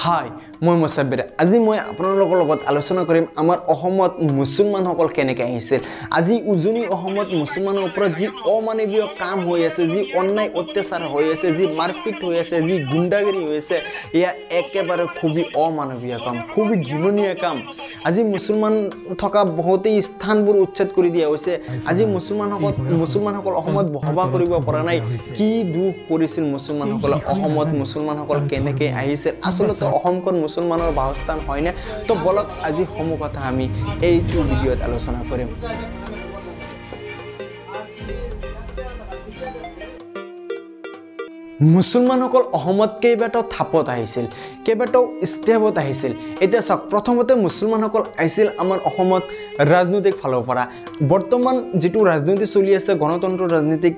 হাই মই মুসাব্বিৰ আজি মই আপোনালোকৰ লগত আলোচনা কৰিম আমাৰ অসমত মুছলমানসকল কেনেকৈ আহিছিল আজি উজনি অসমত মুছলমানৰ ওপৰত যি অমানৱীয় কাম হৈ আছে যি অন্যায় অত্যাচাৰ হৈ আছে যি মাৰপিট হৈ আছে যি গুণ্ডাগিৰি হৈ আছে এয়া একেবাৰে খুবই অমানৱীয় কাম খুবই ঘৃণনীয় কাম আজি মুছলমান থকা বহুতেই স্থানবোৰ উচ্ছেদ কৰি দিয়া হৈছে আজি মুছলমানসকল অসমত বসবাস কৰিব পৰা নাই কি দুখ কৰিছিল মুছলমানসকলে অসমত মুছলমানসকল কেনেকৈ আহিছিল আসলতে অসমখন মুছলমানৰ বাসস্থান হয়নে তো বলক আজি সমূহ কথা আমি এইটো ভিডিঅ'ত আলোচনা কৰিম মুছলমানসকল অসমত কেইবাটাও থাপত আহিছিল কেইবাটাও ষ্টেপত আহিছিল এতিয়া চাওক প্ৰথমতে মুছলমানসকল আহিছিল আমাৰ অসমত ৰাজনৈতিক ফালৰ পৰা বৰ্তমান যেটো ৰাজনীতি চলি আছে গণতন্ত্ৰ ৰাজনীতিক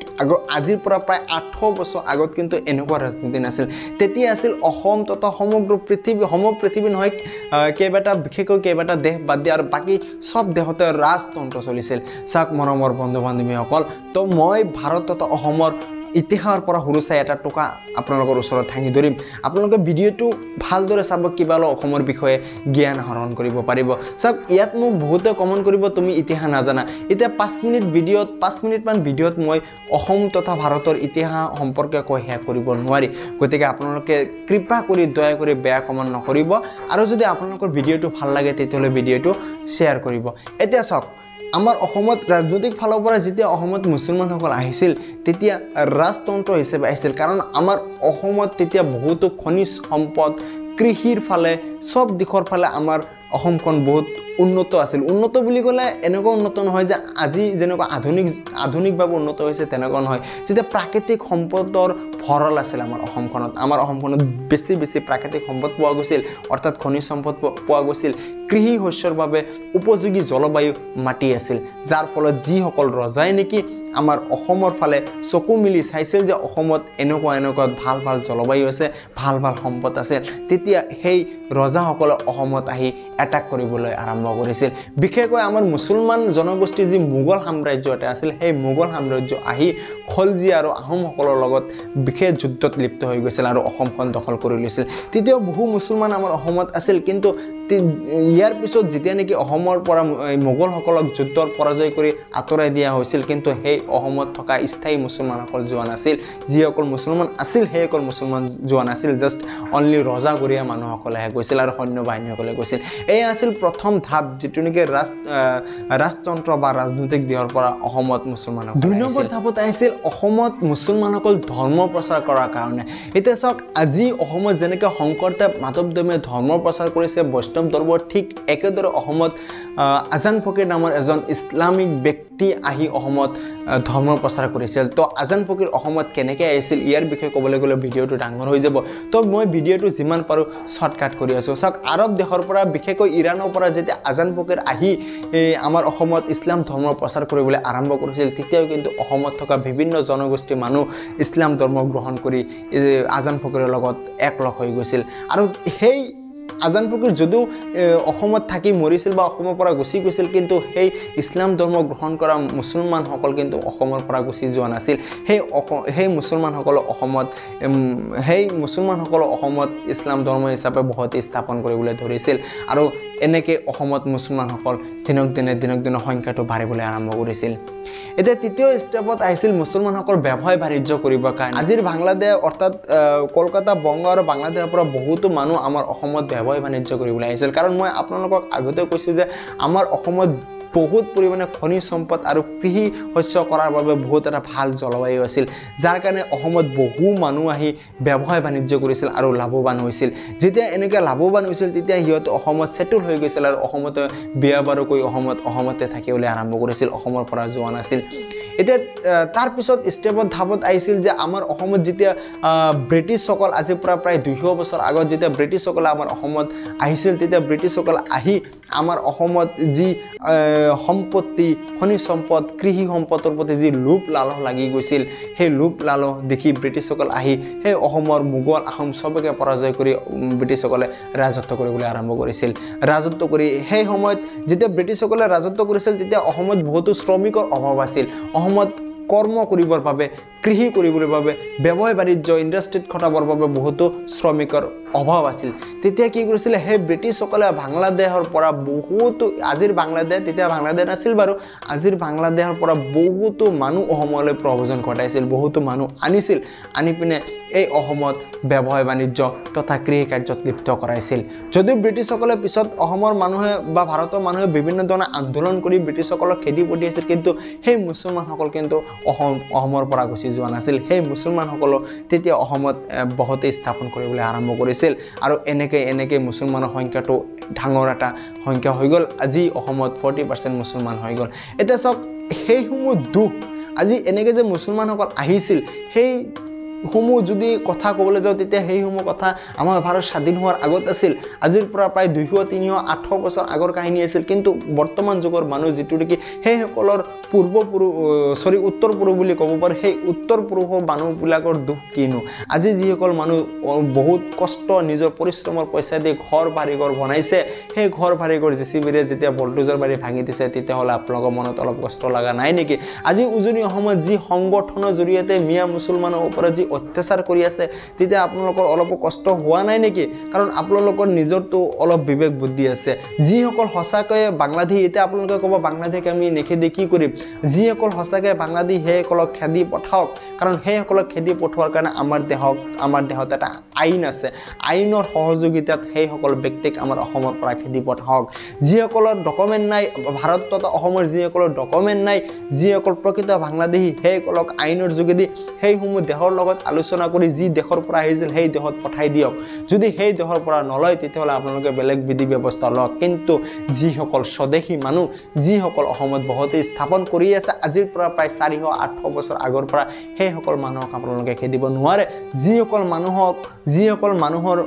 আজিৰ পৰা প্ৰায় 8 বছৰ আগত কিন্তু এনেকুৱা ৰাজনীতি নাছিল তেতিয়া আছিল অসম তথা সমগ্ৰ পৃথিৱী নহয় কেইবাটা বিশেষকৈ কেইবাটা দেশ বাদ দিয়া আৰু বাকি সব দেশতে ৰাজতন্ত্ৰ চলিছিল চাওক মৰমৰ বন্ধু বান্ধৱীসকল তো মই ভাৰত তথা অসমৰ ইতিহাসৰ পৰা সৰু চাই এটা টকা আপোনালোকৰ ওচৰত থাঙি ধৰিম আপোনালোকে ভিডিঅ'টো ভালদৰে চাব কিবালো অসমৰ বিষয়ে জ্ঞান আহৰণ কৰিব পাৰিব চাওক ইয়াত মোক বহুতে কমেন্ট কৰিব তুমি ইতিহাস নাজানা এতিয়া 5 মিনিট ভিডিঅ'ত 5 মিনিট মান ভিডিঅ'ত মই অসম তথা ভাৰতৰ ইতিহাস সম্পৰ্কে কৈ শেষ কৰিব নোৱাৰি গতিকে আপোনালোকে কৃপা কৰি দয়া কৰি বেয়া কমেন্ট নকৰিব আৰু যদি আপোনালোকৰ ভিডিঅ'টো ভাল লাগে তেতিয়াহ'লে ভিডিঅ'টো শেয়াৰ কৰিব এতিয়া চাওক আমাৰ অসমত ৰাজনৈতিক ফালৰ পৰা যেতিয়া অসমত মুছলমানসকল আহিছিল তেতিয়া ৰাজতন্ত্ৰ হিচাপে আহিছিল কাৰণ আমাৰ অসমত তেতিয়া বহুতো খনিজ সম্পদ কৃষিৰ ফালে সব দিশৰ ফালে আমাৰ অসমখন বহুত উন্নত আছিল উন্নত বুলি ক'লে এনেকুৱা উন্নত নহয় যে আজি যেনেকুৱা আধুনিকভাৱে উন্নত হৈছে তেনেকুৱা নহয় যেতিয়া প্ৰাকৃতিক সম্পদৰ ভৰল আছিল আমাৰ অসমখনত বেছি প্ৰাকৃতিক সম্পদ পোৱা গৈছিল অৰ্থাৎ খনিজ সম্পদ পোৱা গৈছিল কৃষি শস্যৰ বাবে উপযোগী জলবায়ু মাটি আছিল যাৰ ফলত যিসকল ৰজাই নেকি আমাৰ অসমৰ ফালে চকু মিলি চাইছিল যে অসমত এনেকুৱা ভাল জলবায়ু আছে ভাল সম্পদ আছে তেতিয়া সেই ৰজাসকলে অসমত আহি এটাক কৰিবলৈ আৰম্ভ কৰিছিল বিশেষকৈ আমাৰ মুছলমান জনগোষ্ঠী যি মোগল সাম্ৰাজ্য এটা আছিল সেই মোগল সাম্ৰাজ্য আহি খলজি আৰু আহোমসকলৰ লগত বিশেষ যুদ্ধত লিপ্ত হৈ গৈছিল আৰু অসমখন দখল কৰি লৈছিল তেতিয়া বহু মুছলমান আমাৰ অসমত আছিল কিন্তু ইয়াৰ পিছত যেতিয়া নেকি অসমৰ পৰা মোগলসকলক যুদ্ধৰ পৰাজয় কৰি আতৰাই দিয়া হৈছিল কিন্তু সেই অসমত থকা স্থায়ী মুছলমানসকল যোৱা নাছিল যিসকল মুছলমান আছিল সেইসকল মুছলমান যোৱা নাছিল জাস্ট অনলি ৰজাগৰীয়া মানুহসকলেহে গৈছিল আৰু সৈন্য বাহিনীসকলে গৈছিল এই আছিল প্ৰথম ধাপ যেটো নেকি ৰাজতন্ত্ৰ বা ৰাজনৈতিক দিশৰ পৰা অসমত মুছলমানসকল দুই নম্বৰ ধাপত আহিছিল অসমত মুছলমানসকল ধৰ্ম প্ৰচাৰ কৰাৰ কাৰণে এতিয়া চাওক আজি অসমত যেনেকৈ শংকৰদেৱ মাধৱদেৱে ধৰ্ম প্ৰচাৰ কৰিছে বৈষ্ণৱ ধৰ্ম ঠিক একেদৰে অসমত আজান ফকীৰ নামৰ এজন ইছলামিক ব্যক্তি আহি অসমত ধৰ্ম প্ৰচাৰ কৰিছিল তো আজান ফকীৰ অসমত কেনেকৈ আহিছিল ইয়াৰ বিষয়ে ক'বলৈ গ'লে ভিডিঅ'টো ডাঙৰ হৈ যাব তো মই ভিডিঅ'টো যিমান পাৰো শৰ্টকাট কৰি আছো চাওক আৰব দেশৰ পৰা বিশেষকৈ ইৰানৰ পৰা যেতিয়া আজান ফকীৰ আহি আমাৰ অসমত ইছলাম ধৰ্ম প্ৰচাৰ কৰিবলৈ আৰম্ভ কৰিছিল তেতিয়াও কিন্তু অসমত থকা বিভিন্ন জনগোষ্ঠী মানুহ ইছলাম ধৰ্ম গ্ৰহণ কৰি আজান ফকীৰৰ লগত একলগ হৈ গৈছিল আৰু সেই আজান ফকীৰ যদিও অসমত থাকি মৰিছিল বা অসমৰ পৰা গুচি গৈছিল কিন্তু সেই ইছলাম ধৰ্ম গ্ৰহণ কৰা মুছলমানসকল কিন্তু অসমৰ পৰা গুচি যোৱা নাছিল সেই মুছলমানসকল অসমত ইছলাম ধৰ্ম হিচাপে বসতি স্থাপন কৰিবলৈ ধৰিছিল আৰু এনেকৈ অসমত মুছলমানসকল দিনক দিনে সংখ্যাটো বাঢ়িবলৈ আৰম্ভ কৰিছিল এতিয়া তৃতীয় ষ্টেপত আহিছিল মুছলমানসকল ব্যৱসায় বাণিজ্য কৰিবৰ কাৰণে আজিৰ বাংলাদেশ অৰ্থাৎ কলকাতা বংগ আৰু বাংলাদেশৰ পৰা বহুতো মানুহ আমাৰ অসমত ব্যৱসায় বাণিজ্য কৰিবলৈ আহিছিল কাৰণ মই আপোনালোকক আগতে কৈছোঁ যে আমাৰ অসমত বহুত পৰিমাণে খনিজ সম্পদ আৰু কৃষি শস্য কৰাৰ বাবে বহুত এটা ভাল জলবায়ু আছিল যাৰ কাৰণে অসমত বহু মানুহ আহি ব্যৱসায় বাণিজ্য কৰিছিল আৰু লাভৱান হৈছিল যেতিয়া এনেকৈ লাভৱান হৈছিল তেতিয়া সিহঁতে অসমত সেটেল হৈ গৈছিল আৰু অসমতে বিয়া বাৰু কৰি অসমতে থাকিবলৈ আৰম্ভ কৰিছিল অসমৰ পৰা যোৱা নাছিল এতিয়া তাৰ পিছত ষ্টেপত ধাপত আহিছিল যে আমাৰ অসমত যেতিয়া ব্ৰিটিছসকল আজি প্ৰায় 200 বছৰ আগত যেতিয়া ব্ৰিটিছসকলে আমাৰ অসমত আহিছিল তেতিয়া ব্ৰিটিছসকল আহি আমাৰ অসমত যি সম্পত্তি খনিজ সম্পদ কৃষি সম্পদৰ প্ৰতি যি লোভ লালহ লাগি গৈছিল সেই লোভ লালহ দেখি ব্ৰিটিছসকল আহি সেই অসমৰ মোগল আহোম সবকে পৰাজয় কৰি ব্ৰিটিছসকলে ৰাজত্ব কৰিবলৈ আৰম্ভ কৰিছিল ৰাজত্ব কৰি সেই সময়ত যেতিয়া ব্ৰিটিছসকলে ৰাজত্ব কৰিছিল তেতিয়া অসমত বহুতো শ্ৰমিকৰ অভাৱ আছিল অসমত কৰ্ম কৰিবৰ বাবে কৃষি কৰিবলৈ বাবে ব্যৱসায় বাণিজ্য ইণ্ডাষ্ট্ৰীত খটাবৰ বাবে বহুতো শ্ৰমিকৰ অভাৱ আছিল তেতিয়া কি কৰিছিল হে ব্ৰিটিছসকলে বাংলাদেশৰ পৰা বহুতো আজিৰ বাংলাদেশ তেতিয়া বাংলাদেশ আছিল বাৰু আজিৰ বাংলাদেশৰ পৰা বহুতো মানুহ অসমলৈ প্ৰব্ৰজন ঘটাইছিল বহুতো মানুহ আনিছিল আনি পিনে এই অসমত ব্যৱসায় বাণিজ্য তথা কৃষি কাৰ্যত লিপ্ত কৰাইছিল যদিও ব্ৰিটিছসকলে পিছত অসমৰ মানুহে বা ভাৰতৰ মানুহে বিভিন্ন ধৰণৰ আন্দোলন কৰি ব্ৰিটিছসকলক খেদি পঠিয়াইছিল কিন্তু সেই মুছলমানসকল কিন্তু অসমৰ পৰা গুচি যোৱা নাছিল সেই মুছলমানসকলক তেতিয়া অসমত বসতি স্থাপন কৰিবলৈ আৰম্ভ কৰিছিল আৰু এনেকৈ মুছলমানৰ সংখ্যাটো ডাঙৰ এটা সংখ্যা হৈ গ'ল আজি অসমত 40% মুছলমান হৈ গ'ল এতিয়া সব সেইসমূহ দুখ আজি এনেকৈ যে মুছলমানসকল আহিছিল সেই সমূহ যদি কথা ক'বলৈ যাওঁ তেতিয়া সেইসমূহ কথা আমাৰ ভাৰত স্বাধীন হোৱাৰ আগত আছিল আজিৰ পৰা প্ৰায় 200-300-800 বছৰ আগৰ কাহিনী আছিল কিন্তু বৰ্তমান যুগৰ মানুহ যিটো নেকি সেইসকলৰ উত্তৰ পূৰ্ব বুলি ক'ব পাৰে সেই উত্তৰ পূৰ্বৰ মানুহবিলাকৰ দুখ কিনো আজি যিসকল মানুহ বহুত কষ্ট নিজৰ পৰিশ্ৰমৰ পইচা দি ঘৰ বাৰীঘৰ বনাইছে সেই ঘৰ বাৰীঘৰ জেচিবিৰে যেতিয়া বলডোজাৰ বাৰী ভাঙি দিছে তেতিয়াহ'লে আপোনালোকৰ মনত অলপ কষ্ট লগা নাই নেকি আজি উজনি অসমত যি সংগঠনৰ জৰিয়তে মিয়া মুছলমানৰ ওপৰত যি অত্যাচাৰ কৰি আছে তেতিয়া আপোনালোকৰ অলপ কষ্ট হোৱা নাই নেকি কাৰণ আপোনালোকৰ নিজৰটো অলপ বিবেক বুদ্ধি আছে যিসকল সঁচাকৈ বাংলাদেশী এতিয়া আপোনালোকে ক'ব বাংলাদেশক আমি নেখেদি কি কৰিম যিসকল সঁচাকৈ বাংলাদেশী সেইসকলক খেদি পঠাওক কাৰণ সেইসকলক খেদি পঠোৱাৰ কাৰণে আমাৰ দেশত এটা আইন আছে আইনৰ সহযোগিতাত সেইসকল ব্যক্তিক আমাৰ অসমৰ পৰা খেদি পঠাওক যিসকলৰ ডকুমেণ্ট নাই ভাৰত তথা অসমৰ যিসকলৰ ডকুমেণ্ট নাই যিসকল প্ৰকৃত বাংলাদেশী সেইসকলক আইনৰ যোগেদি সেইসমূহ দেশৰ লগত আলোচনা কৰি যি দেশৰ পৰা আহিছিল সেই দেশত পঠাই দিয়ক যদি সেই দেশৰ পৰা নলয় তেতিয়াহ'লে আপোনালোকে বেলেগ বিধি ব্যৱস্থা লওক কিন্তু যিসকল স্বদেশী মানুহ যিসকল অসমত বসতি স্থাপন কৰি আছে আজিৰ পৰা প্ৰায় 400-800 বছৰ আগৰ পৰা সেইসকল মানুহক আপোনালোকে খেদিব নোৱাৰে যিসকল মানুহৰ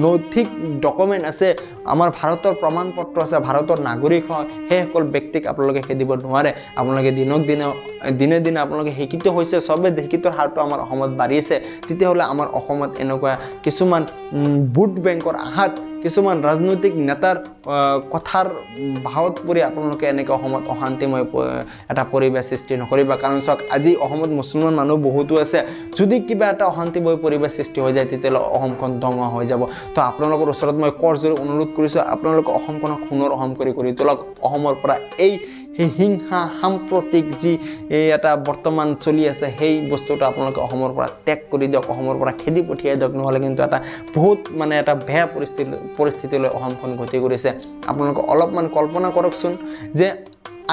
নৈতিক ডকুমেণ্ট আছে আমাৰ ভাৰতৰ প্ৰমাণ পত্ৰ আছে ভাৰতৰ নাগৰিক হয় সেইসকল ব্যক্তিক আপোনালোকে খেদিব নোৱাৰে আপোনালোকে দিনে দিনে আপোনালোকে শিক্ষিত হৈছে সবে শিক্ষিতৰ হাৰটো আমাৰ অসমত বাঢ়িছে তেতিয়াহ'লে আমাৰ অসমত এনেকুৱা কিছুমান ভোট বেংকৰ আহাত কিছুমান ৰাজনৈতিক নেতাৰ কথাৰ ভাৱত পৰি আপোনালোকে এনেকৈ অসমত অশান্তিময় এটা পৰিৱেশ সৃষ্টি নকৰিবা কাৰণ চাওক আজি অসমত মুছলমান মানুহ বহুতো আছে যদি কিবা এটা অশান্তিময় পৰিৱেশ সৃষ্টি হৈ যায় তেতিয়াহ'লে অসমখন ধ্বংস হৈ যাব তো আপোনালোকৰ ওচৰত মই কৰজোৰে অনুৰোধ কৰিছোঁ আপোনালোকে অসমখনক সোণৰ অসম কৰি তোলক অসমৰ পৰা এই হিংসা সাম্প্ৰতিক যি এটা বৰ্তমান চলি আছে সেই বস্তুটো আপোনালোকে অসমৰ পৰা ত্যাগ কৰি দিয়ক অসমৰ পৰা খেদি পঠিয়াই দিয়ক নহ'লে কিন্তু এটা বহুত মানে এটা বেয়া পৰিস্থিতিলৈ অসমখন গতি কৰিছে আপোনালোকে অলপমান কল্পনা কৰকচোন যে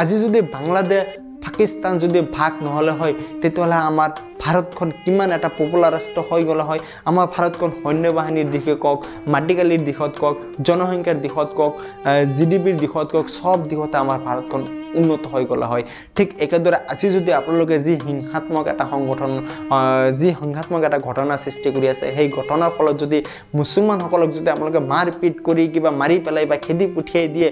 আজি যদি বাংলাদেশ পাকিস্তান যদি ভাগ নহ'লে হয় তেতিয়াহ'লে আমাৰ ভাৰতখন কিমান এটা পপুলাৰ ৰাষ্ট্ৰ হৈ গ'লে হয় আমাৰ ভাৰতখন সৈন্য বাহিনীৰ দিশে কওক মাটিকালিৰ দিশত কওক জনসংখ্যাৰ দিশত কওক জিডিপিৰ দিশত কওক সব দিশতে আমাৰ ভাৰতখন উন্নত হৈ গ'লে হয় ঠিক একেদৰে আজি যদি আপোনালোকে যি হিংসাত্মক এটা ঘটনা সৃষ্টি কৰি আছে সেই ঘটনাৰ ফলত যদি মুছলমানসকলক যদি আপোনালোকে মাৰপিট কৰি কিবা মাৰি পেলাই বা খেদি পঠিয়াই দিয়ে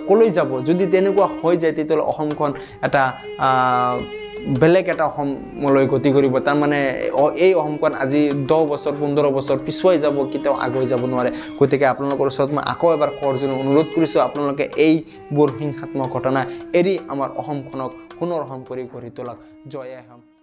কলৈ যাব যদি তেনেকুৱা হৈ যায় তেতিয়াহ'লে অসমখন এটা বেলেগ এটা অসমলৈ গতি কৰিব তাৰ মানে এই অসমখন আজি 10 বছৰ 15 বছৰ পিছুৱাই যাব কেতিয়াও আগুৱাই যাব নোৱাৰে গতিকে আপোনালোকৰ ওচৰত মই আকৌ এবাৰ কৰজোৰে অনুৰোধ কৰিছোঁ আপোনালোকে এইবোৰ হিংসাত্মক ঘটনা এৰি আমাৰ অসমখনক সোণৰ অসম কৰি গঢ়ি তোলক জয় আই অসম।